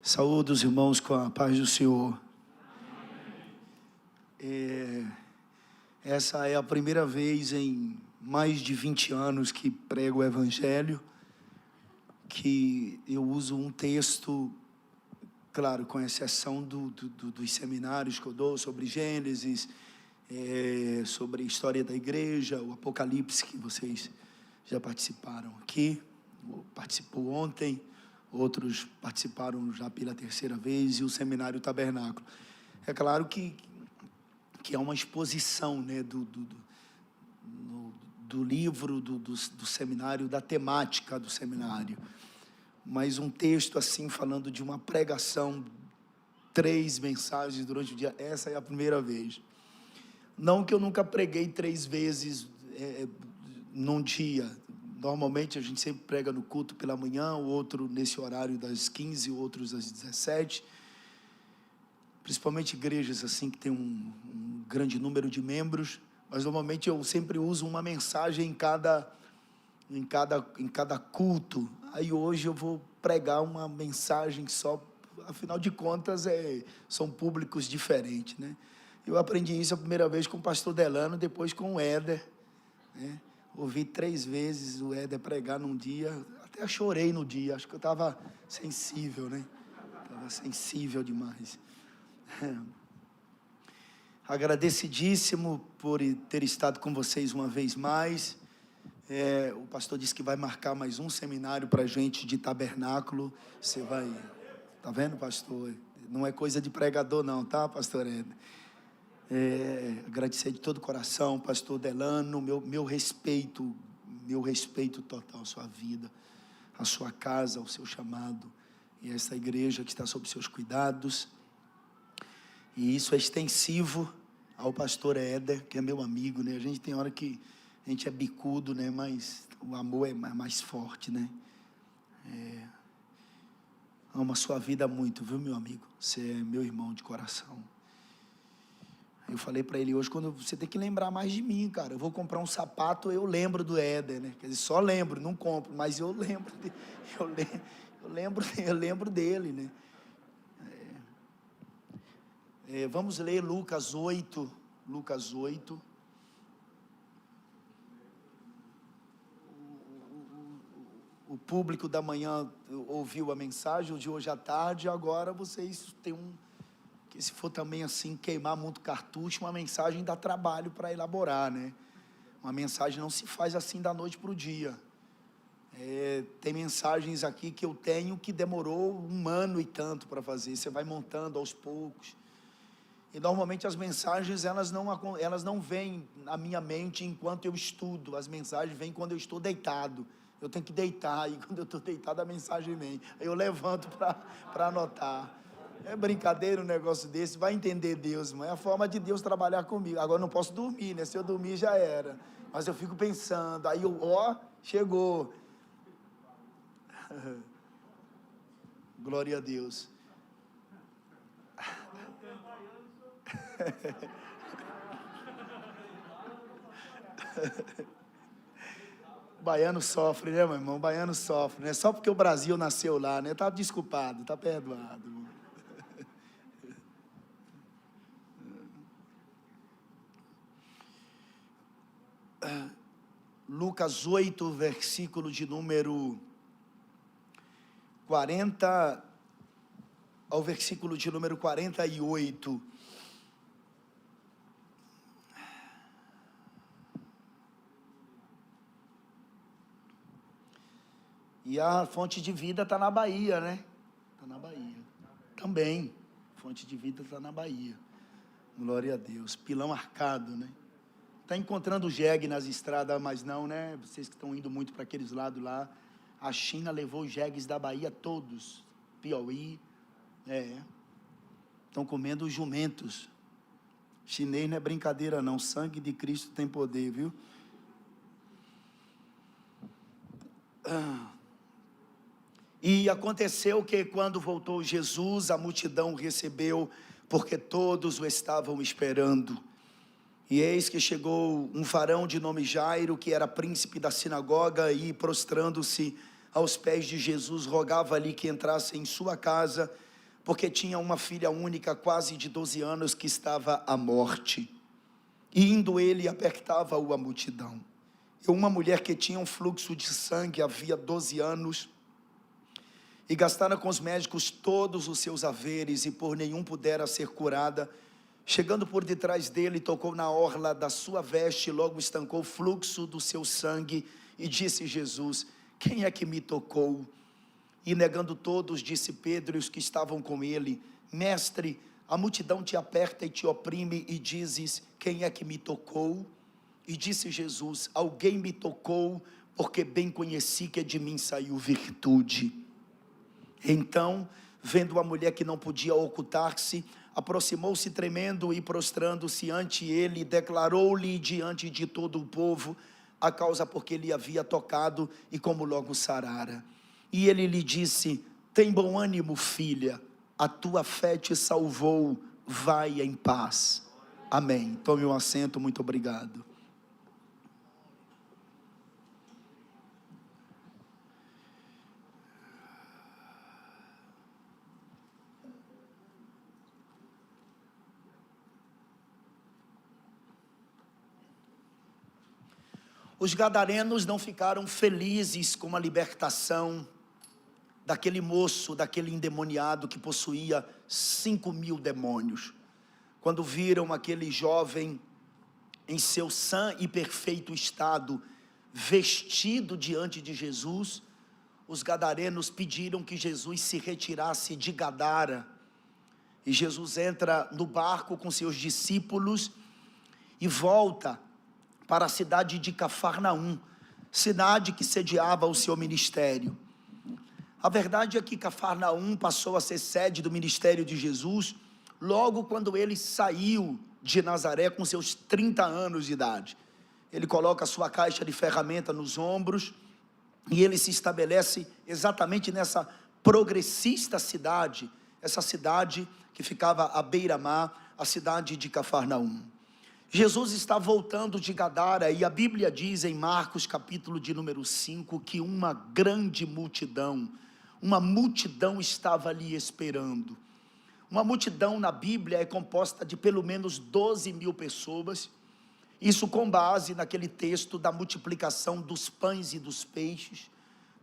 Saúde os irmãos com a paz do Senhor. Essa é a primeira vez em mais de 20 anos que prego o Evangelho, que eu uso um texto, claro, com exceção dos seminários que eu dou sobre Gênesis, sobre a história da igreja, o Apocalipse, que vocês já participaram aqui, participou ontem, outros participaram já pela terceira vez, e o Seminário Tabernáculo. É claro que é uma exposição, né, do livro, do seminário, da temática do seminário, mas um texto assim, falando de uma pregação, 3 mensagens durante o dia, essa é a primeira vez. Não que eu nunca preguei 3 vezes num dia. Normalmente a gente sempre prega no culto pela manhã, o outro nesse horário das 15, outros às 17. Principalmente igrejas assim que tem um grande número de membros, mas normalmente eu sempre uso uma mensagem em cada culto. Aí hoje eu vou pregar uma mensagem só, afinal de contas são públicos diferentes, né? Eu aprendi isso a primeira vez com o pastor Delano, depois com o Éder, né? Ouvi 3 vezes o Éder pregar num dia, até chorei no dia, acho que eu estava sensível, né? Estava sensível demais. Agradecidíssimo por ter estado com vocês uma vez mais. O pastor disse que vai marcar mais um seminário para a gente de tabernáculo. Você vai... Tá vendo, pastor? Não é coisa de pregador não, tá, pastor Éder? Agradecer de todo o coração, pastor Delano, meu respeito total à sua vida, à sua casa, ao seu chamado, e a essa igreja que está sob seus cuidados. E isso é extensivo ao pastor Éder, que é meu amigo, né? A gente tem hora que a gente é bicudo, né? Mas o amor é mais forte, né? Amo a sua vida muito, viu, meu amigo? Você é meu irmão de coração. Eu falei para ele hoje, quando você tem que lembrar mais de mim, cara. Eu vou comprar um sapato, eu lembro do Éder, né? Quer dizer, só lembro, não compro, mas eu lembro, eu lembro dele, né? Vamos ler Lucas 8. O público da manhã ouviu a mensagem, o de hoje à tarde, agora vocês têm que se for também assim, queimar muito cartucho, uma mensagem dá trabalho para elaborar, né? Uma mensagem não se faz assim da noite para o dia. Tem mensagens aqui que eu tenho que demorou 1 ano e tanto para fazer, você vai montando aos poucos. E normalmente as mensagens, elas não vêm na minha mente enquanto eu estudo, as mensagens vêm quando eu estou deitado. Eu tenho que deitar, e quando eu estou deitado a mensagem vem. Aí eu levanto para anotar. É brincadeira um negócio desse, vai entender Deus, mas é a forma de Deus trabalhar comigo. Agora eu não posso dormir, né? Se eu dormir já era. Mas eu fico pensando, aí chegou. Glória a Deus. Baiano sofre, né, meu irmão? Baiano sofre, né? Só porque o Brasil nasceu lá, né? Tá desculpado, tá perdoado. Lucas 8, versículo de número 40 ao versículo de número 48. E a fonte de vida está na Bahia, né? Está na Bahia. Também, fonte de vida está na Bahia. Glória a Deus. Pilão Arcado, né? Está encontrando jegue nas estradas, mas não, né? Vocês que estão indo muito para aqueles lados lá. A China levou os jegues da Bahia todos. Piauí, estão comendo os jumentos. Chinês não é brincadeira não. Sangue de Cristo tem poder, viu? E aconteceu que quando voltou Jesus, a multidão o recebeu, porque todos o estavam esperando. E eis que chegou um varão de nome Jairo, que era príncipe da sinagoga, e prostrando-se aos pés de Jesus, rogava-lhe que entrasse em sua casa, porque tinha uma filha única, quase de 12 anos, que estava à morte. E indo ele, apertava-o a multidão. E uma mulher que tinha um fluxo de sangue havia 12 anos, e gastara com os médicos todos os seus haveres, e por nenhum pudera ser curada, chegando por detrás dele, tocou na orla da sua veste, e logo estancou o fluxo do seu sangue, e disse Jesus: quem é que me tocou? E negando todos, disse Pedro e os que estavam com ele: mestre, a multidão te aperta e te oprime, e dizes: quem é que me tocou? E disse Jesus: alguém me tocou, porque bem conheci que de mim saiu virtude. Então, vendo a mulher que não podia ocultar-se, aproximou-se tremendo e prostrando-se ante ele, declarou-lhe diante de todo o povo a causa porque ele havia tocado e como logo sarara. E ele lhe disse: tem bom ânimo, filha, a tua fé te salvou, vai em paz. Amém. Tome um assento, muito obrigado. Os gadarenos não ficaram felizes com a libertação daquele moço, daquele endemoniado que possuía 5.000 demônios. Quando viram aquele jovem em seu sã e perfeito estado, vestido diante de Jesus, os gadarenos pediram que Jesus se retirasse de Gadara. E Jesus entra no barco com seus discípulos e volta para a cidade de Cafarnaum, cidade que sediava o seu ministério. A verdade é que Cafarnaum passou a ser sede do ministério de Jesus logo quando ele saiu de Nazaré com seus 30 anos de idade. Ele coloca a sua caixa de ferramenta nos ombros e ele se estabelece exatamente nessa progressista cidade, essa cidade que ficava à beira-mar, a cidade de Cafarnaum. Jesus está voltando de Gadara e a Bíblia diz em Marcos capítulo de número 5 que uma grande multidão, uma multidão estava ali esperando. Uma multidão na Bíblia é composta de pelo menos 12.000 pessoas, isso com base naquele texto da multiplicação dos pães e dos peixes,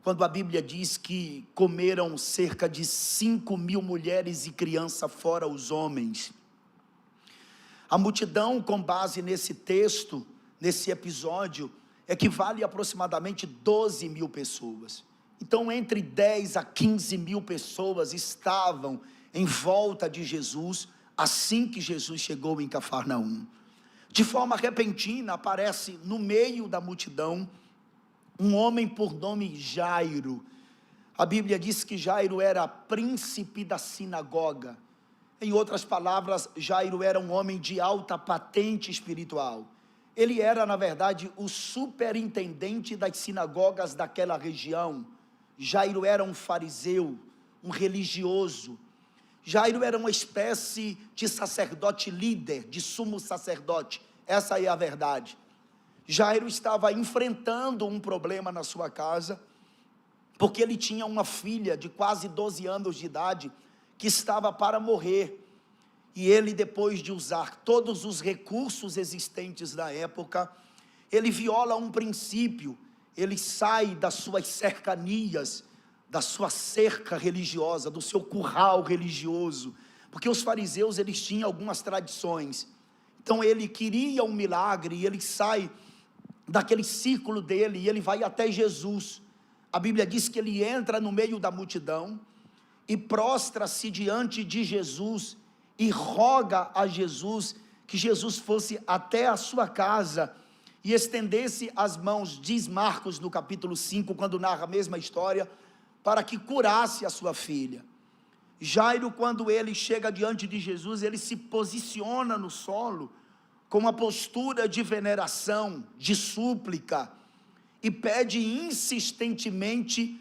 quando a Bíblia diz que comeram cerca de 5.000 mulheres e crianças, fora os homens. A multidão, com base nesse texto, nesse episódio, equivale a aproximadamente 12.000 pessoas. Então, entre 10 a 15.000 pessoas estavam em volta de Jesus, assim que Jesus chegou em Cafarnaum. De forma repentina, aparece no meio da multidão, um homem por nome Jairo. A Bíblia diz que Jairo era príncipe da sinagoga. Em outras palavras, Jairo era um homem de alta patente espiritual. Ele era, na verdade, o superintendente das sinagogas daquela região. Jairo era um fariseu, um religioso. Jairo era uma espécie de sacerdote líder, de sumo sacerdote. Essa é a verdade. Jairo estava enfrentando um problema na sua casa, porque ele tinha uma filha de quase 12 anos de idade, que estava para morrer, e ele, depois de usar todos os recursos existentes na época, ele viola um princípio, ele sai das suas cercanias, da sua cerca religiosa, do seu curral religioso, porque os fariseus, eles tinham algumas tradições, então ele queria um milagre, e ele sai daquele círculo dele, e ele vai até Jesus. A Bíblia diz que ele entra no meio da multidão, e prostra-se diante de Jesus, e roga a Jesus, que Jesus fosse até a sua casa, e estendesse as mãos, diz Marcos no capítulo 5, quando narra a mesma história, para que curasse a sua filha. Jairo, quando ele chega diante de Jesus, ele se posiciona no solo, com uma postura de veneração, de súplica, e pede insistentemente,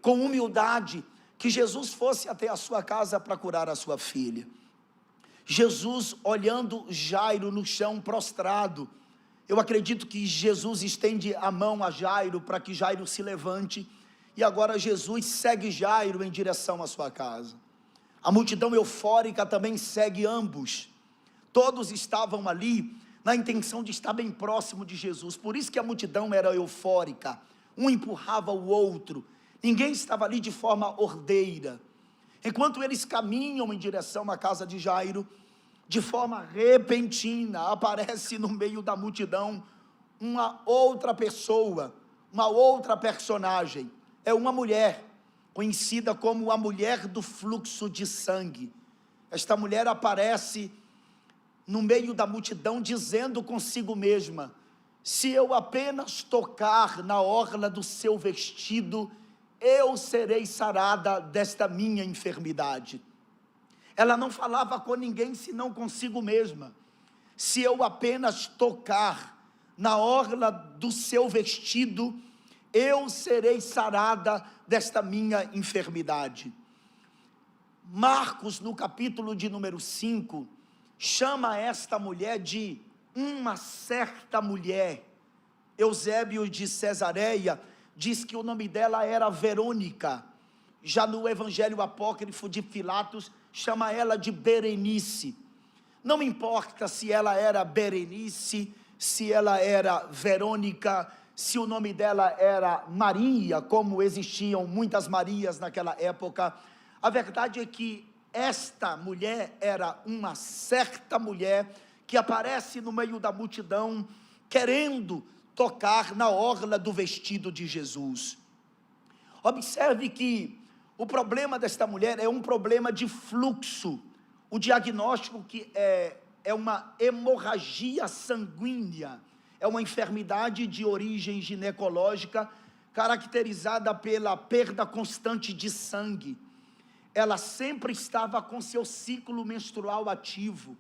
com humildade, que Jesus fosse até a sua casa para curar a sua filha. Jesus, olhando Jairo no chão prostrado, eu acredito que Jesus estende a mão a Jairo, para que Jairo se levante, e agora Jesus segue Jairo em direção à sua casa. A multidão eufórica também segue ambos. Todos estavam ali na intenção de estar bem próximo de Jesus. Por isso que a multidão era eufórica. Um empurrava o outro. Ninguém estava ali de forma ordeira. Enquanto eles caminham em direção à casa de Jairo, de forma repentina, aparece no meio da multidão uma outra pessoa, uma outra personagem. É uma mulher, conhecida como a mulher do fluxo de sangue. Esta mulher aparece no meio da multidão, dizendo consigo mesma: se eu apenas tocar na orla do seu vestido, eu serei sarada desta minha enfermidade. Ela não falava com ninguém senão consigo mesma. Se eu apenas tocar na orla do seu vestido, eu serei sarada desta minha enfermidade. Marcos, no capítulo de número 5, chama esta mulher de uma certa mulher. Eusébio de Cesareia diz que o nome dela era Verônica. Já no evangelho apócrifo de Pilatos, chama ela de Berenice. Não importa se ela era Berenice, se ela era Verônica, se o nome dela era Maria, como existiam muitas Marias naquela época. A verdade é que esta mulher era uma certa mulher que aparece no meio da multidão, querendo tocar na orla do vestido de Jesus. Observe que o problema desta mulher é um problema de fluxo. O diagnóstico que é uma hemorragia sanguínea, é uma enfermidade de origem ginecológica, caracterizada pela perda constante de sangue. Ela sempre estava com seu ciclo menstrual ativo.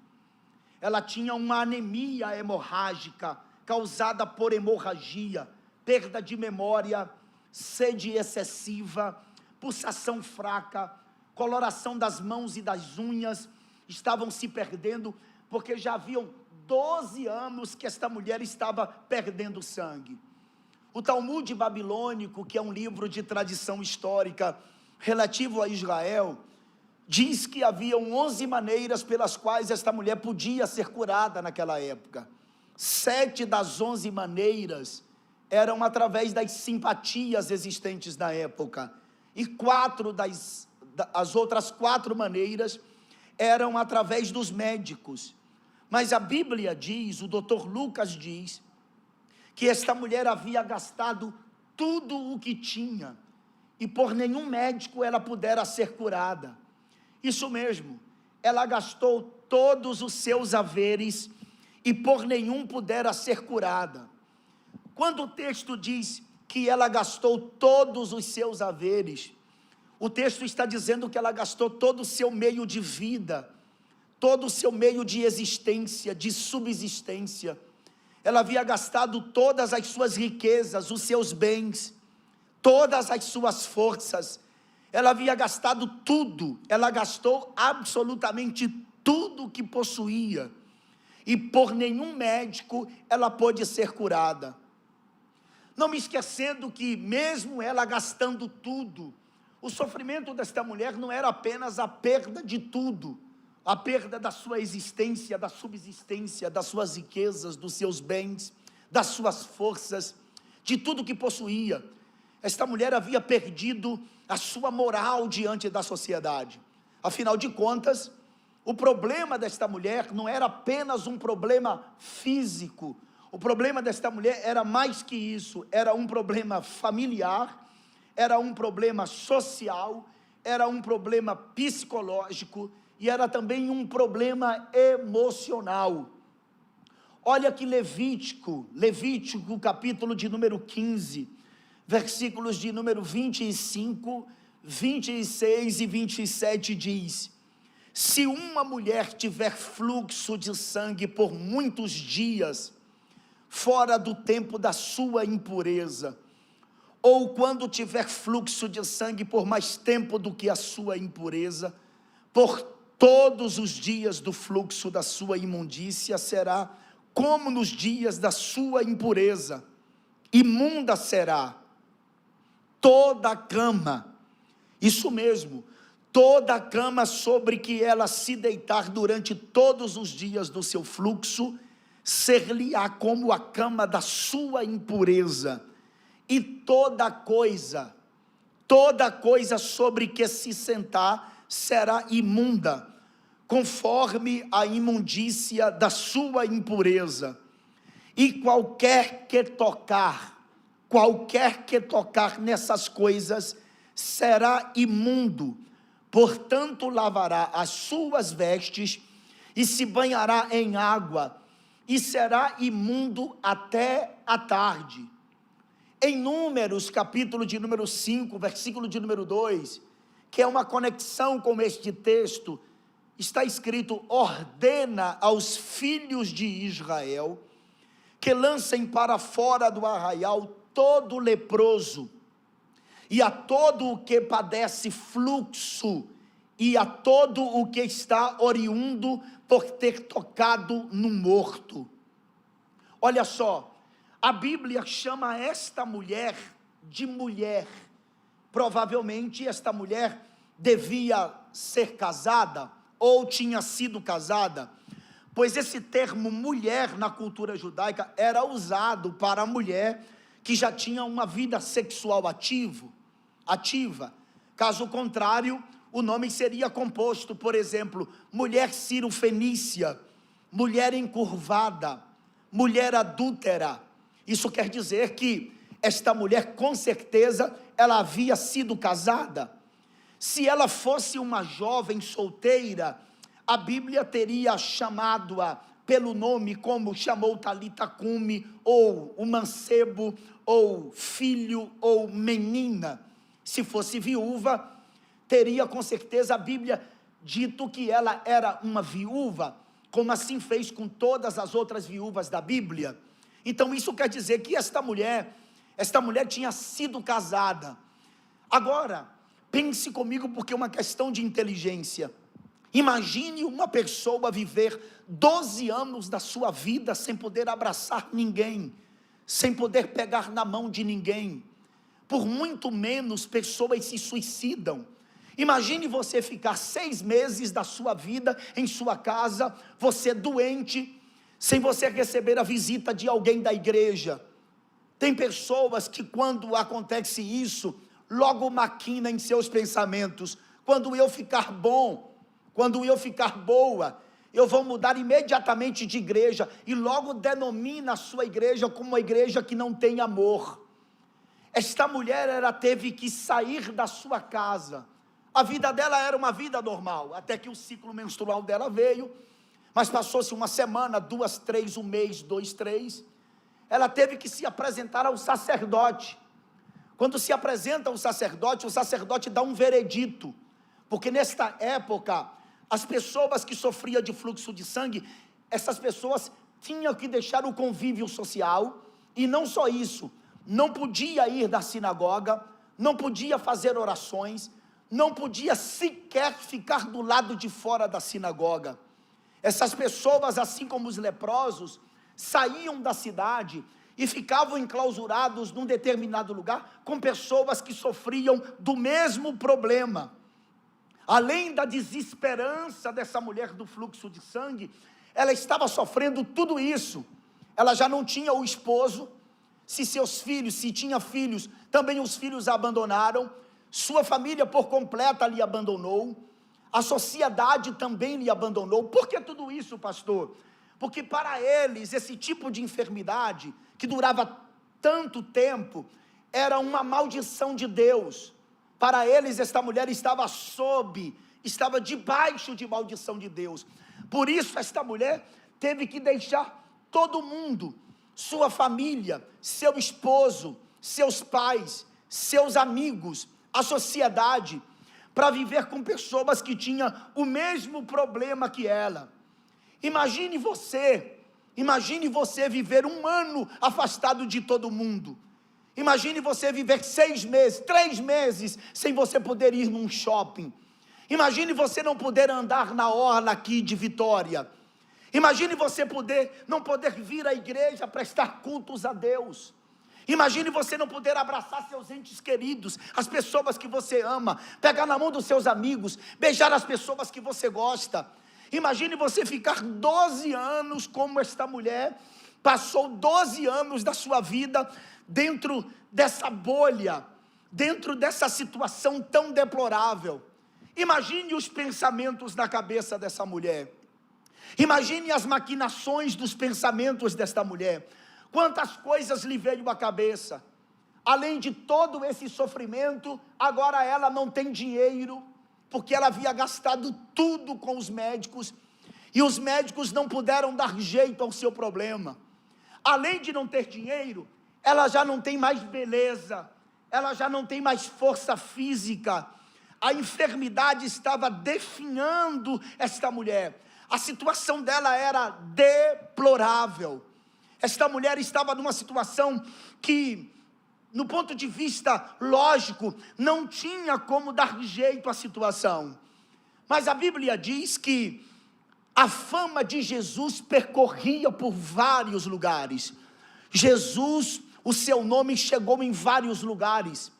Ela tinha uma anemia hemorrágica, causada por hemorragia, perda de memória, sede excessiva, pulsação fraca, coloração das mãos e das unhas estavam se perdendo, porque já haviam 12 anos que esta mulher estava perdendo sangue. O Talmud babilônico, que é um livro de tradição histórica relativo a Israel, diz que haviam 11 maneiras pelas quais esta mulher podia ser curada naquela época. 7 das 11 maneiras eram através das simpatias existentes na época, e as outras 4 maneiras eram através dos médicos. Mas a Bíblia diz, o Dr. Lucas diz, que esta mulher havia gastado tudo o que tinha, e por nenhum médico ela pudera ser curada. Isso mesmo, ela gastou todos os seus haveres, e por nenhum pudera ser curada. Quando o texto diz que ela gastou todos os seus haveres, o texto está dizendo que ela gastou todo o seu meio de vida, todo o seu meio de existência, de subsistência. Ela havia gastado todas as suas riquezas, os seus bens, todas as suas forças. Ela havia gastado tudo, ela gastou absolutamente tudo que possuía, e por nenhum médico ela pôde ser curada. Não me esquecendo que mesmo ela gastando tudo, o sofrimento desta mulher não era apenas a perda de tudo, a perda da sua existência, da subsistência, das suas riquezas, dos seus bens, das suas forças, de tudo que possuía. Esta mulher havia perdido a sua moral diante da sociedade. Afinal de contas, o problema desta mulher não era apenas um problema físico. O problema desta mulher era mais que isso, era um problema familiar, era um problema social, era um problema psicológico e era também um problema emocional. Olha que Levítico capítulo de número 15, versículos de número 25, 26 e 27 diz: se uma mulher tiver fluxo de sangue por muitos dias, fora do tempo da sua impureza, ou quando tiver fluxo de sangue por mais tempo do que a sua impureza, por todos os dias do fluxo da sua imundícia, será como nos dias da sua impureza, imunda será toda a cama. Isso mesmo, toda a cama sobre que ela se deitar durante todos os dias do seu fluxo, ser-lhe-á como a cama da sua impureza, e toda coisa sobre que se sentar será imunda, conforme a imundícia da sua impureza, e qualquer que tocar nessas coisas será imundo, portanto lavará as suas vestes e se banhará em água, e será imundo até a tarde. Em Números, capítulo de número 5, versículo de número 2, que é uma conexão com este texto, está escrito: ordena aos filhos de Israel que lancem para fora do arraial todo leproso, e a todo o que padece fluxo, e a todo o que está oriundo por ter tocado no morto. Olha só, a Bíblia chama esta mulher de mulher. Provavelmente esta mulher devia ser casada, ou tinha sido casada, pois esse termo mulher na cultura judaica era usado para a mulher que já tinha uma vida sexual ativa. Caso contrário, o nome seria composto, por exemplo, mulher cirofenícia, mulher encurvada, mulher adúltera. Isso quer dizer que esta mulher, com certeza, ela havia sido casada. Se ela fosse uma jovem solteira, a Bíblia teria chamado-a pelo nome como chamou Talita Cume, ou o mancebo, ou filho, ou menina. Se fosse viúva, teria com certeza a Bíblia dito que ela era uma viúva, como assim fez com todas as outras viúvas da Bíblia. Então isso quer dizer que esta mulher tinha sido casada. Agora, pense comigo, porque é uma questão de inteligência. Imagine uma pessoa viver 12 anos da sua vida sem poder abraçar ninguém, sem poder pegar na mão de ninguém. Por muito menos pessoas se suicidam. Imagine você ficar 6 meses da sua vida em sua casa, você doente, sem você receber a visita de alguém da igreja. Tem pessoas que, quando acontece isso, logo maquina em seus pensamentos: quando eu ficar bom, quando eu ficar boa, eu vou mudar imediatamente de igreja, e logo denomina a sua igreja como uma igreja que não tem amor. Esta mulher, ela teve que sair da sua casa. A vida dela era uma vida normal, até que o ciclo menstrual dela veio, mas passou-se uma semana, 2, 3, um mês, 2, 3, ela teve que se apresentar ao sacerdote. Quando se apresenta ao sacerdote, o sacerdote dá um veredito, porque nesta época, as pessoas que sofriam de fluxo de sangue, essas pessoas tinham que deixar o convívio social, e não só isso, não podia ir da sinagoga, não podia fazer orações, não podia sequer ficar do lado de fora da sinagoga. Essas pessoas, assim como os leprosos, saíam da cidade e ficavam enclausurados num determinado lugar com pessoas que sofriam do mesmo problema. Além da desesperança dessa mulher do fluxo de sangue, ela estava sofrendo tudo isso. Ela já não tinha o esposo. Se tinha filhos, também os filhos a abandonaram. Sua família por completa lhe abandonou. A sociedade também lhe abandonou. Por que tudo isso, pastor? Porque para eles, esse tipo de enfermidade, que durava tanto tempo, era uma maldição de Deus. Para eles, esta mulher estava debaixo de maldição de Deus. Por isso, esta mulher teve que deixar todo mundo, sua família, seu esposo, seus pais, seus amigos, a sociedade, para viver com pessoas que tinham o mesmo problema que ela. Imagine você viver 1 ano afastado de todo mundo. Imagine você viver 6 meses, 3 meses, sem você poder ir num shopping. Imagine você não poder andar na orla aqui de Vitória. Imagine você não poder vir à igreja prestar cultos a Deus. Imagine você não poder abraçar seus entes queridos, as pessoas que você ama, pegar na mão dos seus amigos, beijar as pessoas que você gosta. Imagine você ficar 12 anos como esta mulher passou 12 anos da sua vida dentro dessa bolha, dentro dessa situação tão deplorável. Imagine os pensamentos na cabeça dessa mulher. Imagine as maquinações dos pensamentos desta mulher. Quantas coisas lhe veio à cabeça. Além de todo esse sofrimento, agora ela não tem dinheiro, porque ela havia gastado tudo com os médicos, e os médicos não puderam dar jeito ao seu problema. Além de não ter dinheiro, ela já não tem mais beleza, ela já não tem mais força física. A enfermidade estava definhando esta mulher. A situação dela era deplorável. Esta mulher estava numa situação que, no ponto de vista lógico, não tinha como dar jeito à situação. Mas a Bíblia diz que a fama de Jesus percorria por vários lugares. Jesus, o seu nome chegou em vários lugares.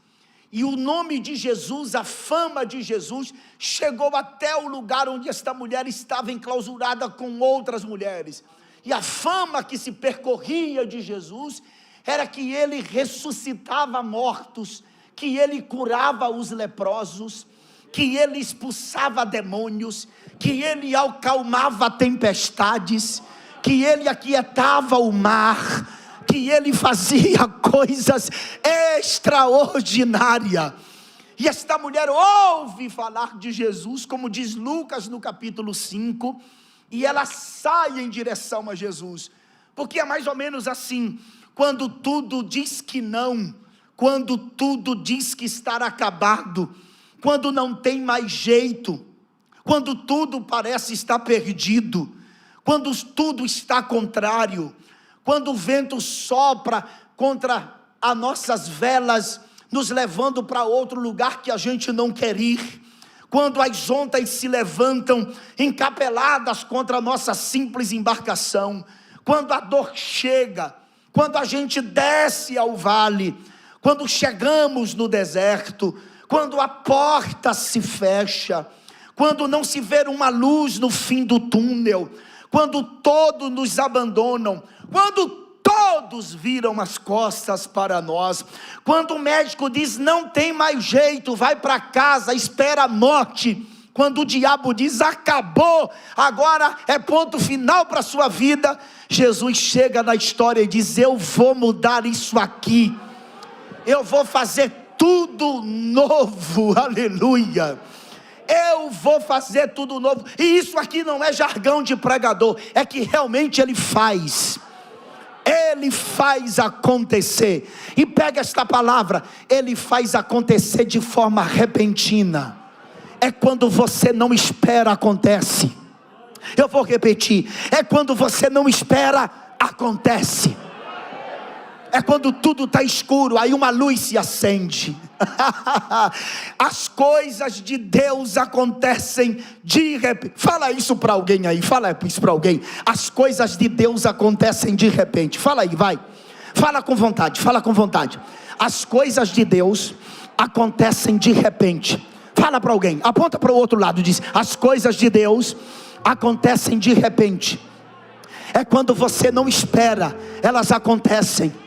E o nome de Jesus, a fama de Jesus, chegou até o lugar onde esta mulher estava enclausurada com outras mulheres. E a fama que se percorria de Jesus era que ele ressuscitava mortos, que ele curava os leprosos, que ele expulsava demônios, que ele acalmava tempestades, que ele aquietava o mar, que ele fazia coisas extraordinárias. E esta mulher ouve falar de Jesus, como diz Lucas no capítulo 5, e ela sai em direção a Jesus, porque é mais ou menos assim: quando tudo diz que não, quando tudo diz que está acabado, quando não tem mais jeito, quando tudo parece estar perdido, quando tudo está contrário, quando o vento sopra contra as nossas velas, nos levando para outro lugar que a gente não quer ir, quando as ondas se levantam encapeladas contra a nossa simples embarcação, quando a dor chega, quando a gente desce ao vale, quando chegamos no deserto, quando a porta se fecha, quando não se vê uma luz no fim do túnel, quando todos nos abandonam, quando todos viram as costas para nós, quando o médico diz não tem mais jeito, vai para casa, espera a morte, quando o diabo diz acabou, agora é ponto final para a sua vida, Jesus chega na história e diz: eu vou mudar isso aqui, eu vou fazer tudo novo, aleluia. Eu vou fazer tudo novo. E isso aqui não é jargão de pregador, é que realmente ele faz. Ele faz acontecer. E pega esta palavra, ele faz acontecer de forma repentina. É quando você não espera, acontece. Eu vou repetir, é quando você não espera, acontece. É quando tudo está escuro, aí uma luz se acende. As coisas de Deus acontecem de repente. Fala isso para alguém aí, fala isso para alguém. As coisas de Deus acontecem de repente. Fala aí, vai. Fala com vontade, fala com vontade. As coisas de Deus acontecem de repente. Fala para alguém, aponta para o outro lado, diz: as coisas de Deus acontecem de repente. É quando você não espera, elas acontecem.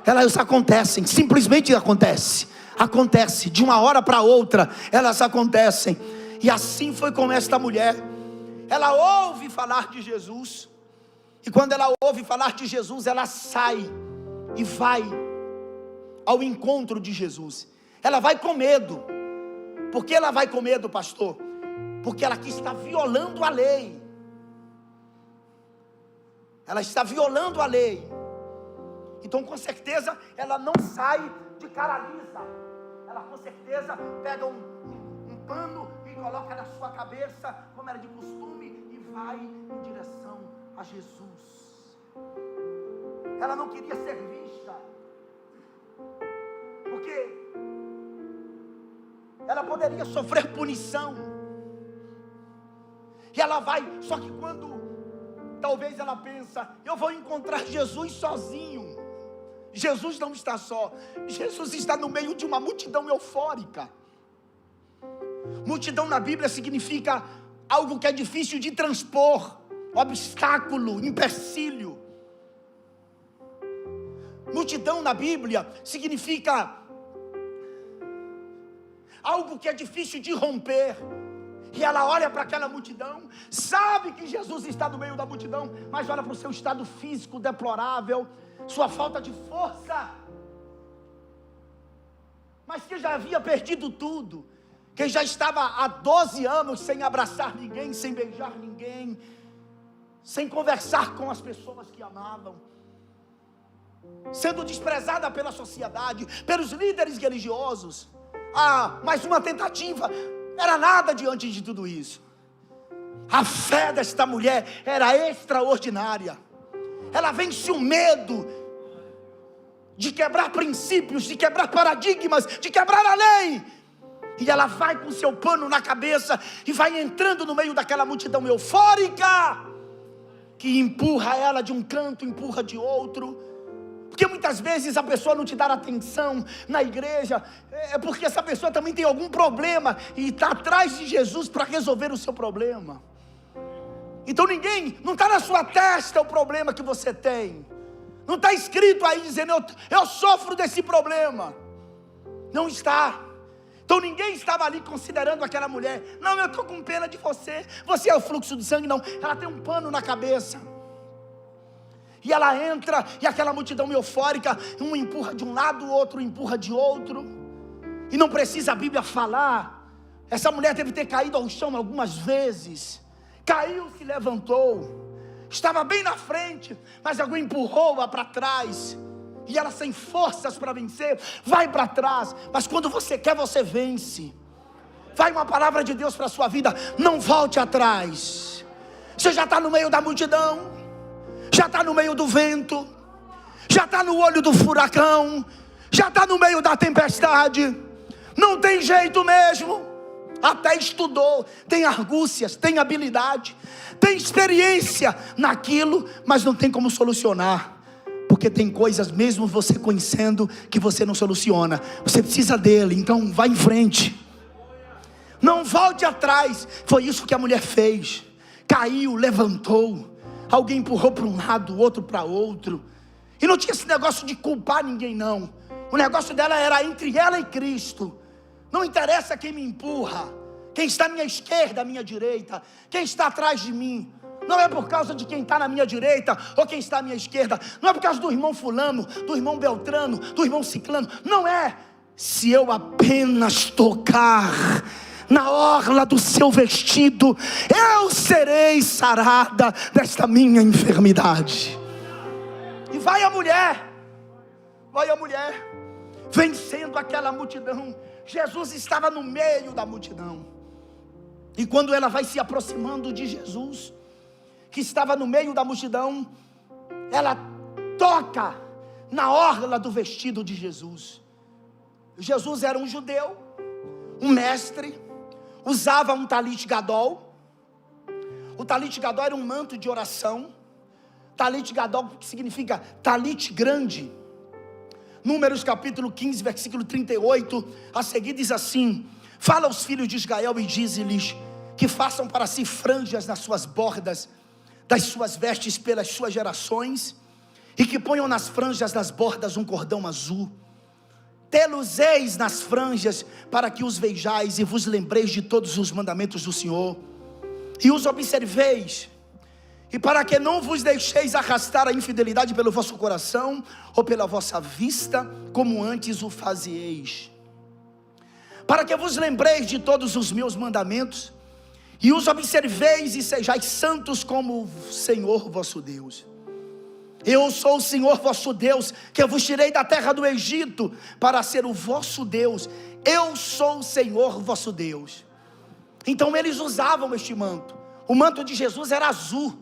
Elas acontecem, simplesmente acontece, de uma hora para outra, elas acontecem. E assim foi com esta mulher. Ela ouve falar de Jesus, e quando ela ouve falar de Jesus, ela sai e vai ao encontro de Jesus. Ela vai com medo. Por que ela vai com medo, pastor? Porque ela aqui está violando a lei. Ela está violando a lei. Então com certeza ela não sai de cara lisa. Ela com certeza pega um pano e coloca na sua cabeça, como era de costume, e vai em direção a Jesus. Ela não queria ser vista, porque ela poderia sofrer punição. E ela vai, só que quando talvez ela pensa, eu vou encontrar Jesus sozinho, Jesus não está só. Jesus está no meio de uma multidão eufórica. Multidão na Bíblia significa algo que é difícil de transpor, obstáculo, empecilho. Multidão na Bíblia significa algo que é difícil de romper. E ela olha para aquela multidão, sabe que Jesus está no meio da multidão, mas olha para o seu estado físico deplorável, sua falta de força, mas que já havia perdido tudo, que já estava há 12 anos sem abraçar ninguém, sem beijar ninguém, sem conversar com as pessoas que amavam, sendo desprezada pela sociedade, pelos líderes religiosos. Mais uma tentativa, era nada diante de tudo isso. A fé desta mulher era extraordinária. Ela vence o medo de quebrar princípios, de quebrar paradigmas, de quebrar a lei. E ela vai com seu pano na cabeça e vai entrando no meio daquela multidão eufórica, que empurra ela de um canto, empurra de outro. Porque muitas vezes a pessoa não te dá atenção na igreja, é porque essa pessoa também tem algum problema e está atrás de Jesus para resolver o seu problema. Então não está na sua testa o problema que você tem, não está escrito aí dizendo eu sofro desse problema, não está. Então ninguém estava ali considerando aquela mulher, não, eu estou com pena de você, você é o fluxo de sangue, não, ela tem um pano na cabeça. E ela entra, e aquela multidão eufórica, um empurra de um lado, o outro empurra de outro. E não precisa a Bíblia falar. Essa mulher deve ter caído ao chão algumas vezes. Caiu, se levantou. Estava bem na frente, mas alguém empurrou-a para trás. E ela sem forças para vencer, vai para trás. Mas quando você quer, você vence. Vai uma palavra de Deus para a sua vida. Não volte atrás. Você já está no meio da multidão, já está no meio do vento, já está no olho do furacão, já está no meio da tempestade, não tem jeito mesmo, até estudou, tem argúcias, tem habilidade, tem experiência naquilo, mas não tem como solucionar, porque tem coisas mesmo você conhecendo que você não soluciona, você precisa dele, então vai em frente, não volte atrás. Foi isso que a mulher fez, caiu, levantou. Alguém empurrou para um lado, o outro para outro. E não tinha esse negócio de culpar ninguém, não. O negócio dela era entre ela e Cristo. Não interessa quem me empurra, quem está à minha esquerda, à minha direita, quem está atrás de mim. Não é por causa de quem está na minha direita ou quem está à minha esquerda. Não é por causa do irmão fulano, do irmão Beltrano, do irmão Ciclano. Não é. Se eu apenas tocar na orla do seu vestido, eu serei sarada desta minha enfermidade. E vai a mulher, vencendo aquela multidão. Jesus estava no meio da multidão, e quando ela vai se aproximando de Jesus, que estava no meio da multidão, ela toca na orla do vestido de Jesus. Jesus era um judeu, um mestre, usava um talit gadol. O talit gadol era um manto de oração. Talit gadol significa talit grande. Números capítulo 15, versículo 38, a seguir diz assim: fala aos filhos de Israel e dize-lhes que façam para si franjas nas suas bordas das suas vestes pelas suas gerações, e que ponham nas franjas das bordas um cordão azul. Tê-los eis nas franjas, para que os vejais e vos lembreis de todos os mandamentos do Senhor, e os observeis, e para que não vos deixeis arrastar a infidelidade pelo vosso coração, ou pela vossa vista, como antes o fazieis. Para que vos lembreis de todos os meus mandamentos, e os observeis e sejais santos como o Senhor vosso Deus. Eu sou o Senhor vosso Deus, que eu vos tirei da terra do Egito, para ser o vosso Deus. Eu sou o Senhor vosso Deus. Então eles usavam este manto. O manto de Jesus era azul.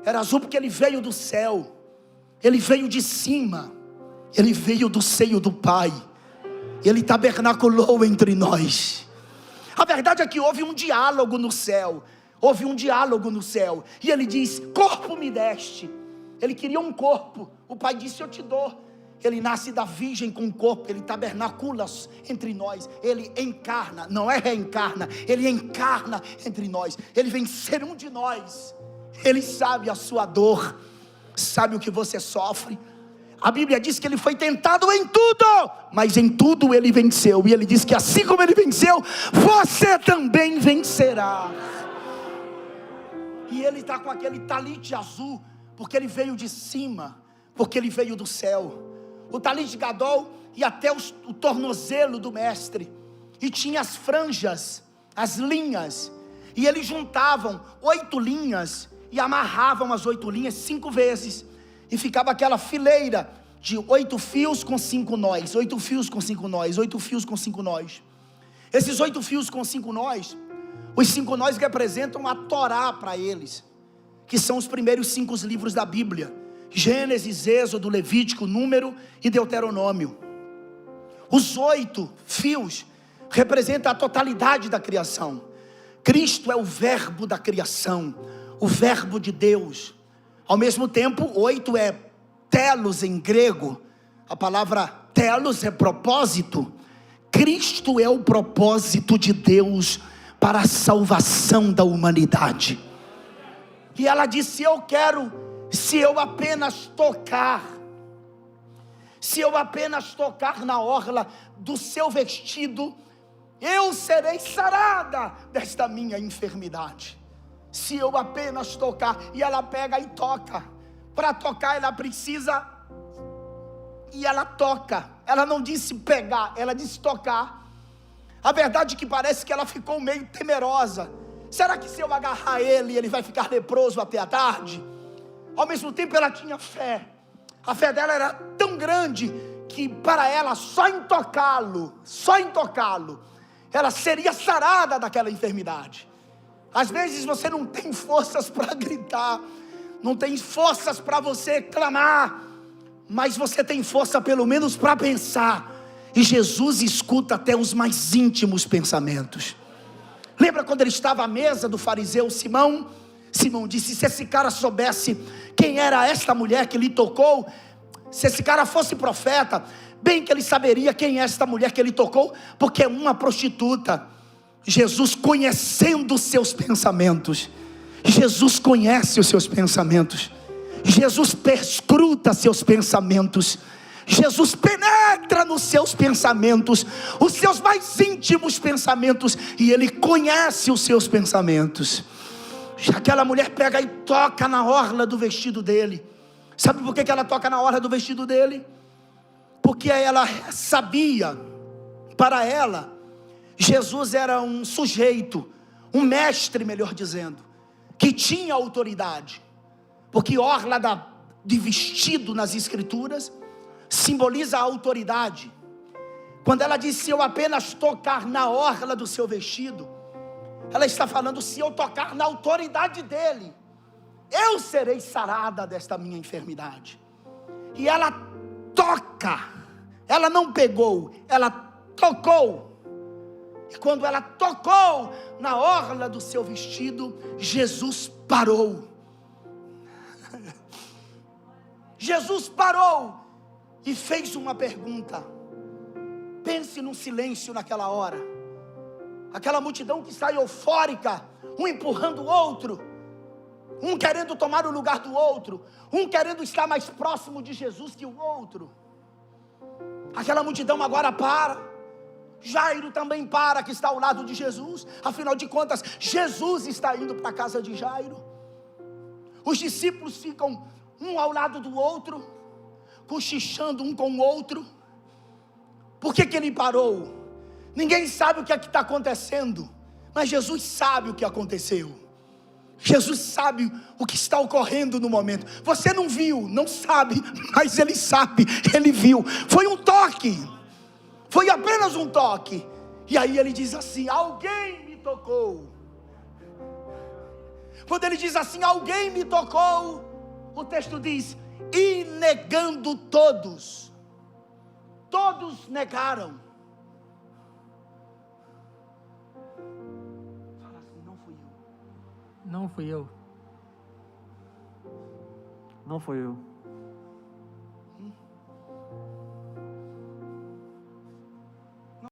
Era azul porque ele veio do céu, ele veio de cima, ele veio do seio do Pai, ele tabernaculou entre nós. A verdade é que houve um diálogo no céu, e ele diz: corpo me deste. Ele queria um corpo, o Pai disse: eu te dou. Ele nasce da virgem com corpo, ele tabernacula entre nós, ele encarna, não é reencarna, ele encarna entre nós, ele vem ser um de nós, ele sabe a sua dor, sabe o que você sofre. A Bíblia diz que ele foi tentado em tudo, mas em tudo ele venceu, e ele diz que assim como ele venceu, você também vencerá. E ele está com aquele talite azul, porque ele veio de cima, porque ele veio do céu. O talite gadol ia até o tornozelo do mestre, e tinha as franjas, as linhas, e eles juntavam 8 linhas, e amarravam as 8 linhas 5 vezes, e ficava aquela fileira de 8 fios com 5 nós, 8 fios com 5 nós, 8 fios com 5 nós. Esses 8 fios com 5 nós, os 5 nós representam a Torá para eles, que são os primeiros 5 livros da Bíblia: Gênesis, Êxodo, Levítico, Número e Deuteronômio. Os 8 fios representam a totalidade da criação. Cristo é o verbo da criação, o verbo de Deus. Ao mesmo tempo, 8 é telos em grego. A palavra telos é propósito. Cristo é o propósito de Deus para a salvação da humanidade. E ela disse: se eu apenas tocar na orla do seu vestido, eu serei sarada desta minha enfermidade. Se eu apenas tocar. E ela pega e toca. Para tocar ela precisa, e ela toca. Ela não disse pegar, ela disse tocar. A verdade é que parece que ela ficou meio temerosa. Será que se eu agarrar ele vai ficar leproso até a tarde? Ao mesmo tempo ela tinha fé. A fé dela era tão grande que para ela só em tocá-lo, ela seria sarada daquela enfermidade. Às vezes você não tem forças para gritar, não tem forças para você clamar, mas você tem força pelo menos para pensar. E Jesus escuta até os mais íntimos pensamentos. Lembra quando ele estava à mesa do fariseu Simão? Simão disse: se esse cara soubesse quem era esta mulher que lhe tocou, se esse cara fosse profeta, bem que ele saberia quem é esta mulher que ele tocou, porque é uma prostituta. Jesus, conhecendo os seus pensamentos, Jesus conhece os seus pensamentos, Jesus perscruta seus pensamentos, Jesus penetra nos seus pensamentos, os seus mais íntimos pensamentos, e Ele conhece os seus pensamentos. Aquela mulher pega e toca na orla do vestido dele. Sabe por que ela toca na orla do vestido dele? Porque ela sabia, para ela, Jesus era um sujeito, um mestre, melhor dizendo, que tinha autoridade. Porque orla de vestido nas escrituras simboliza a autoridade. Quando ela diz: se eu apenas tocar na orla do seu vestido, ela está falando: se eu tocar na autoridade dele, eu serei sarada desta minha enfermidade. E ela toca, ela não pegou, ela tocou. E quando ela tocou na orla do seu vestido, Jesus parou. Jesus parou e fez uma pergunta. Pense num silêncio naquela hora. Aquela multidão que sai eufórica, um empurrando o outro, um querendo tomar o lugar do outro, um querendo estar mais próximo de Jesus que o outro. Aquela multidão agora para. Jairo também para, que está ao lado de Jesus. Afinal de contas, Jesus está indo para a casa de Jairo. Os discípulos ficam um ao lado do outro, cochichando um com o outro. Por que ele parou? Ninguém sabe o que é que está acontecendo, mas Jesus sabe o que aconteceu. Jesus sabe o que está ocorrendo no momento. Você não viu, não sabe, mas Ele sabe, Ele viu. Foi um toque, foi apenas um toque. E aí Ele diz assim: alguém me tocou. Quando Ele diz assim: alguém me tocou, o texto diz: e negando todos negaram. Fala assim: não fui eu. Não fui eu. Não foi eu.